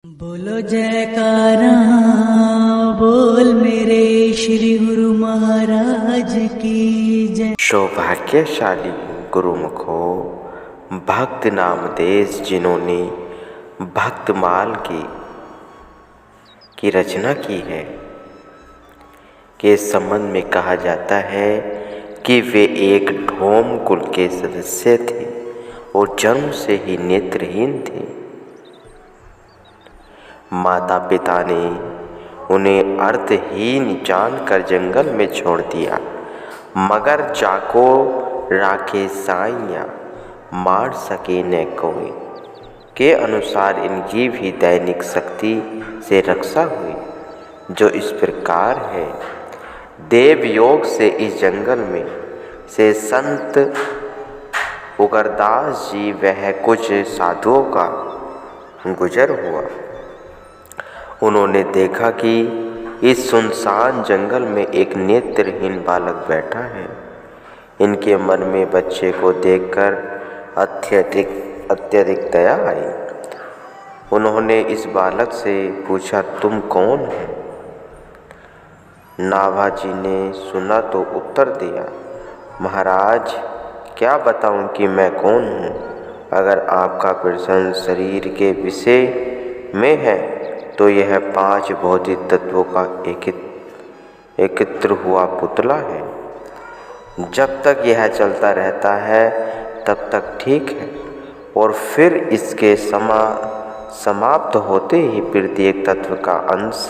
बोलो जयकारा, बोल मेरे श्री गुरु महाराज की जय। सौभाग्यशाली गुरुमुख हो, भक्त नाम देश जिन्होंने भक्तमाल की रचना की है, के संबंध में कहा जाता है कि वे एक ढोम कुल के सदस्य थे और जन्म से ही नेत्रहीन थे। माता पिता ने उन्हें अर्थहीन जानकर जंगल में छोड़ दिया, मगर जाको राखे साइयाँ मार सके न कोई के अनुसार इनकी भी दैनिक शक्ति से रक्षा हुई, जो इस प्रकार है। देवयोग से इस जंगल में से संत उगरदास जी वह कुछ साधुओं का गुजर हुआ। उन्होंने देखा कि इस सुनसान जंगल में एक नेत्रहीन बालक बैठा है। इनके मन में बच्चे को देखकर अत्यधिक दया आई। उन्होंने इस बालक से पूछा, तुम कौन हो? नाभाजी ने सुना तो उत्तर दिया, महाराज क्या बताऊं कि मैं कौन हूँ। अगर आपका प्रश्न शरीर के विषय में है तो यह 5 भौतिक तत्वों का एकत्र हुआ पुतला है। जब तक यह चलता रहता है तब तक ठीक है, और फिर इसके समाप्त होते ही प्रत्येक तत्व का अंश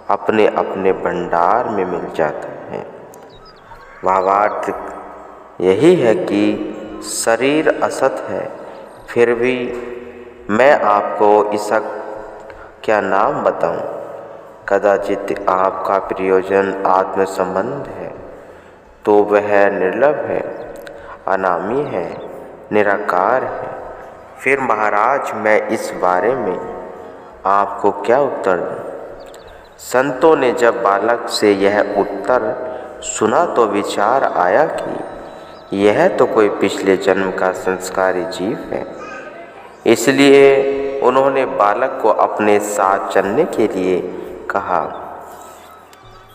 अपने अपने भंडार में मिल जाता है। भावार्थ यही है कि शरीर असत है, फिर भी मैं आपको इसका क्या नाम बताऊं? कदाचित आपका प्रयोजन आत्म संबंध है तो वह निर्लभ है, अनामी है, निराकार है। फिर महाराज मैं इस बारे में आपको क्या उत्तर दूं? संतों ने जब बालक से यह उत्तर सुना तो विचार आया कि यह तो कोई पिछले जन्म का संस्कारी जीव है। इसलिए उन्होंने बालक को अपने साथ चलने के लिए कहा।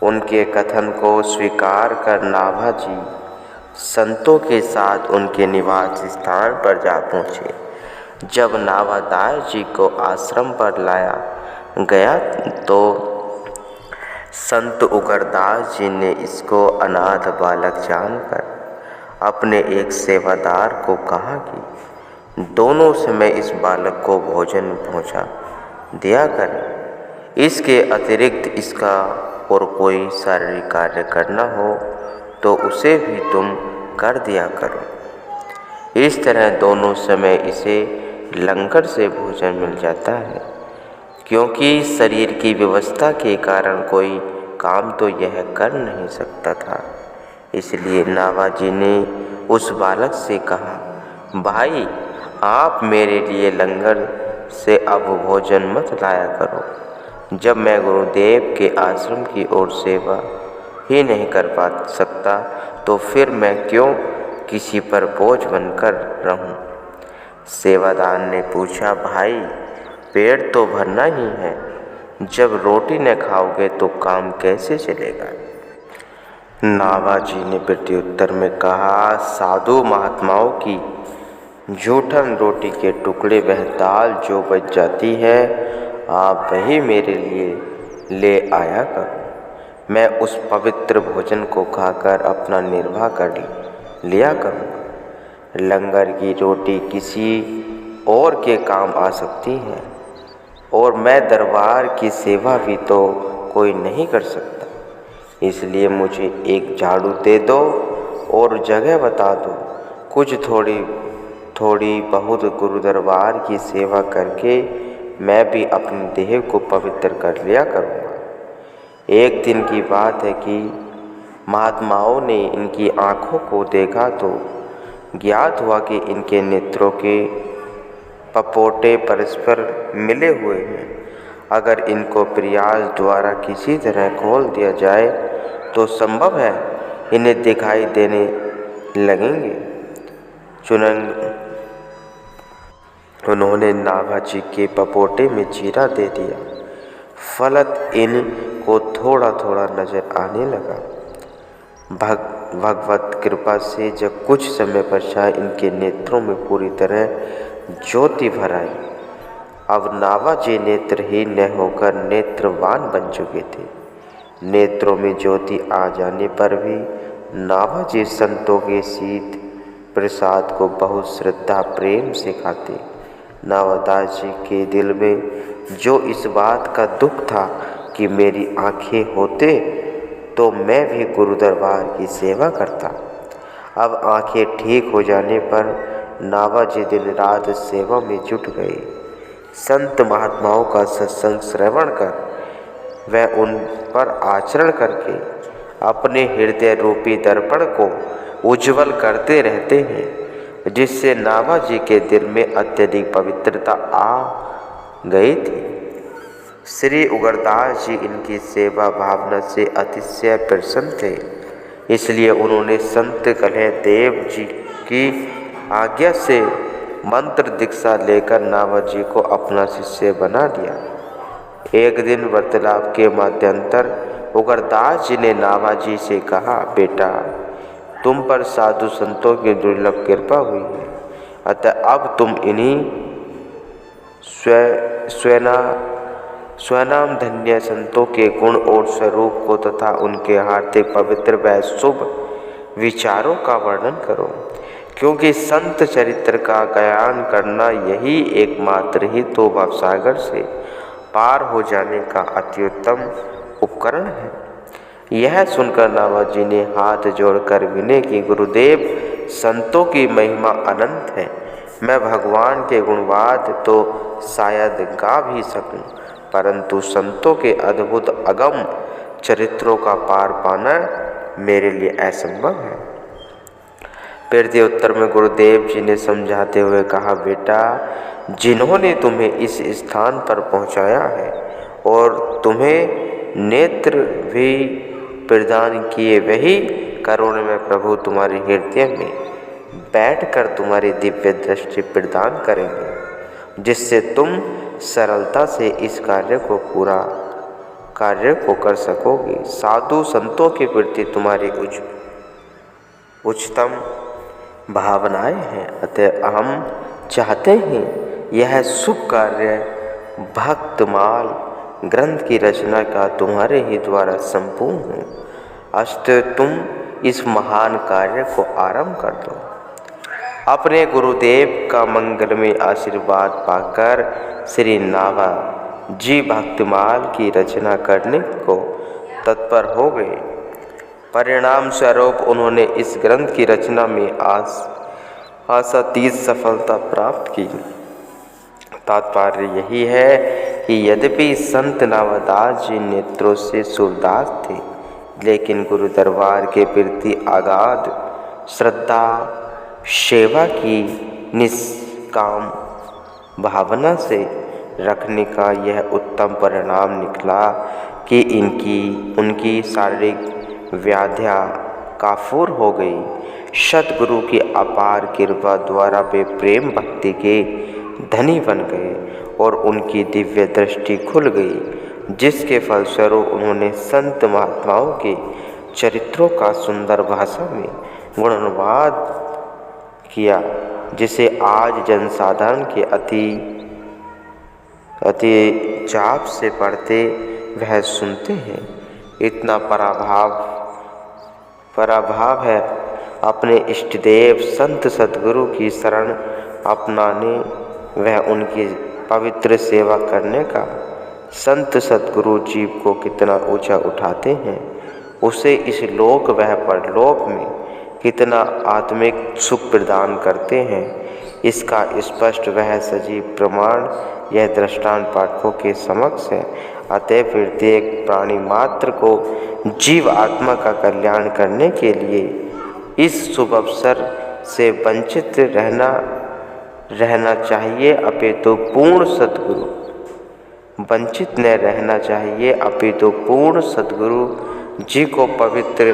उनके कथन को स्वीकार कर नाभाजी संतों के साथ उनके निवास स्थान पर जा पहुँचे। जब नाभादास जी को आश्रम पर लाया गया तो संत उगरदास जी ने इसको अनाथ बालक जानकर अपने एक सेवादार को कहा कि दोनों समय इस बालक को भोजन पहुंचा दिया करें। इसके अतिरिक्त इसका और कोई शारीरिक कार्य करना हो तो उसे भी तुम कर दिया करो। इस तरह दोनों समय इसे लंगर से भोजन मिल जाता है, क्योंकि शरीर की व्यवस्था के कारण कोई काम तो यह कर नहीं सकता था। इसलिए नाभाजी ने उस बालक से कहा, भाई आप मेरे लिए लंगर से अब भोजन मत लाया करो। जब मैं गुरुदेव के आश्रम की ओर सेवा ही नहीं कर पा सकता तो फिर मैं क्यों किसी पर बोझ बनकर रहूं? सेवादार ने पूछा, भाई पेट तो भरना ही है, जब रोटी न खाओगे तो काम कैसे चलेगा? नाभाजी ने प्रत्युत्तर में कहा, साधु महात्माओं की जूठन रोटी के टुकड़े वह दाल जो बच जाती है, आप वही मेरे लिए ले आया करो। मैं उस पवित्र भोजन को खाकर अपना निर्वाह कर लिया करूँगा। लंगर की रोटी किसी और के काम आ सकती है, और मैं दरबार की सेवा भी तो कोई नहीं कर सकता। इसलिए मुझे एक झाड़ू दे दो और जगह बता दो। कुछ थोड़ी बहुत गुरु दरबार की सेवा करके मैं भी अपने देह को पवित्र कर लिया करूँगा। एक दिन की बात है कि महात्माओं ने इनकी आँखों को देखा तो ज्ञात हुआ कि इनके नेत्रों के पपोटे परस्पर मिले हुए हैं। अगर इनको प्रयास द्वारा किसी तरह खोल दिया जाए तो संभव है इन्हें दिखाई देने लगेंगे। उन्होंने नाभा जी के पपोटे में जीरा दे दिया। फलत इनको थोड़ा थोड़ा नजर आने लगा। भगवत कृपा से जब कुछ समय पश्चात इनके नेत्रों में पूरी तरह ज्योति भर आई। अब नाभा जी नेत्रहीन न होकर नेत्रवान बन चुके थे। नेत्रों में ज्योति आ जाने पर भी नाभा जी संतों के शीत प्रसाद को बहुत श्रद्धा प्रेम से खाते। नाभादास जी के दिल में जो इस बात का दुख था कि मेरी आंखें होते तो मैं भी गुरु दरबार की सेवा करता। अब आंखें ठीक हो जाने पर नाभा जी दिन रात सेवा में जुट गए। संत महात्माओं का सत्संग श्रवण कर वह उन पर आचरण करके अपने हृदय रूपी दर्पण को उज्जवल करते रहते हैं, जिससे नाभा जी के दिल में अत्यधिक पवित्रता आ गई थी। श्री उग्रदास जी इनकी सेवा भावना से अतिशय प्रसन्न थे, इसलिए उन्होंने संत कलह देव जी की आज्ञा से मंत्र दीक्षा लेकर नाभा जी को अपना शिष्य बना दिया। एक दिन वार्तालाप के मध्यांतर उग्रदास जी ने नाभा जी से कहा, बेटा, तुम पर साधु संतों की दुर्लभ कृपा हुई है, अतः अब तुम इन्हीं स्वनाम धन्य संतों के गुण और स्वरूप को तथा उनके हार्दिक पवित्र व शुभ विचारों का वर्णन करो, क्योंकि संत चरित्र का गायन करना यही एकमात्र ही तो भवसागर से पार हो जाने का अत्युत्तम उपकरण है। यह सुनकर नाभा जी ने हाथ जोड़कर विनय की, गुरुदेव, संतों की महिमा अनंत है। मैं भगवान के गुणवाद तो शायद गा भी सकूं, परंतु संतों के अद्भुत अगम चरित्रों का पार पाना मेरे लिए असंभव है। प्रत्युत्तर में गुरुदेव जी ने समझाते हुए कहा, बेटा, जिन्होंने तुम्हें इस स्थान पर पहुंचाया है और तुम्हें नेत्र भी प्रदान किए, वही करुणमय प्रभु तुम्हारे हृदय में बैठकर तुम्हारी दिव्य दृष्टि प्रदान करेंगे, जिससे तुम सरलता से इस कार्य को कर सकोगे। साधु संतों के प्रति तुम्हारी उच्चतम भावनाएं हैं, अतः हम चाहते हैं यह शुभ कार्य भक्तमाल ग्रंथ की रचना का तुम्हारे ही द्वारा संपूर्ण हो। अस्तु तुम इस महान कार्य को आरंभ कर दो। अपने गुरुदेव का मंगलमय आशीर्वाद पाकर श्री नाभा जी भक्तमाल की रचना करने को तत्पर हो गए। परिणाम स्वरूप उन्होंने इस ग्रंथ की रचना में आशातीत सफलता प्राप्त की। तात्पर्य यही है कि यद्यपि संत नाभादास जी नेत्रों से सूरदास थे, लेकिन गुरु दरबार के प्रति अगाध श्रद्धा, सेवा की निष्काम भावना से रखने का यह उत्तम परिणाम निकला कि उनकी शारीरिक व्याधियाँ काफूर हो गई। सतगुरु की अपार कृपा द्वारा वे प्रेम भक्ति के धनी बन गए और उनकी दिव्य दृष्टि खुल गई, जिसके फलस्वरूप उन्होंने संत महात्माओं के चरित्रों का सुंदर भाषा में गुणानुवाद किया, जिसे आज जनसाधारण के अति चाप से पढ़ते वह सुनते हैं। इतना पराभाव है अपने इष्टदेव संत सद्गुरु की शरण अपनाने वह उनकी पवित्र सेवा करने का। संत सद्गुरु जीव को कितना ऊंचा उठाते हैं, उसे इस लोक वह परलोक में कितना आत्मिक सुख प्रदान करते हैं, इसका स्पष्ट वह सजीव प्रमाण यह दृष्टांत पाठकों के समक्ष है। अतः प्रत्येक प्राणी मात्र को जीव आत्मा का कल्याण करने के लिए इस शुभ अवसर से वंचित रहना चाहिए, अपितु पूर्ण सद्गुरु जी को पवित्र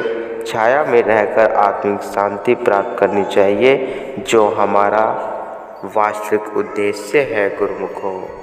छाया में रहकर आत्मिक शांति प्राप्त करनी चाहिए, जो हमारा वास्तविक उद्देश्य है गुरुमुखो।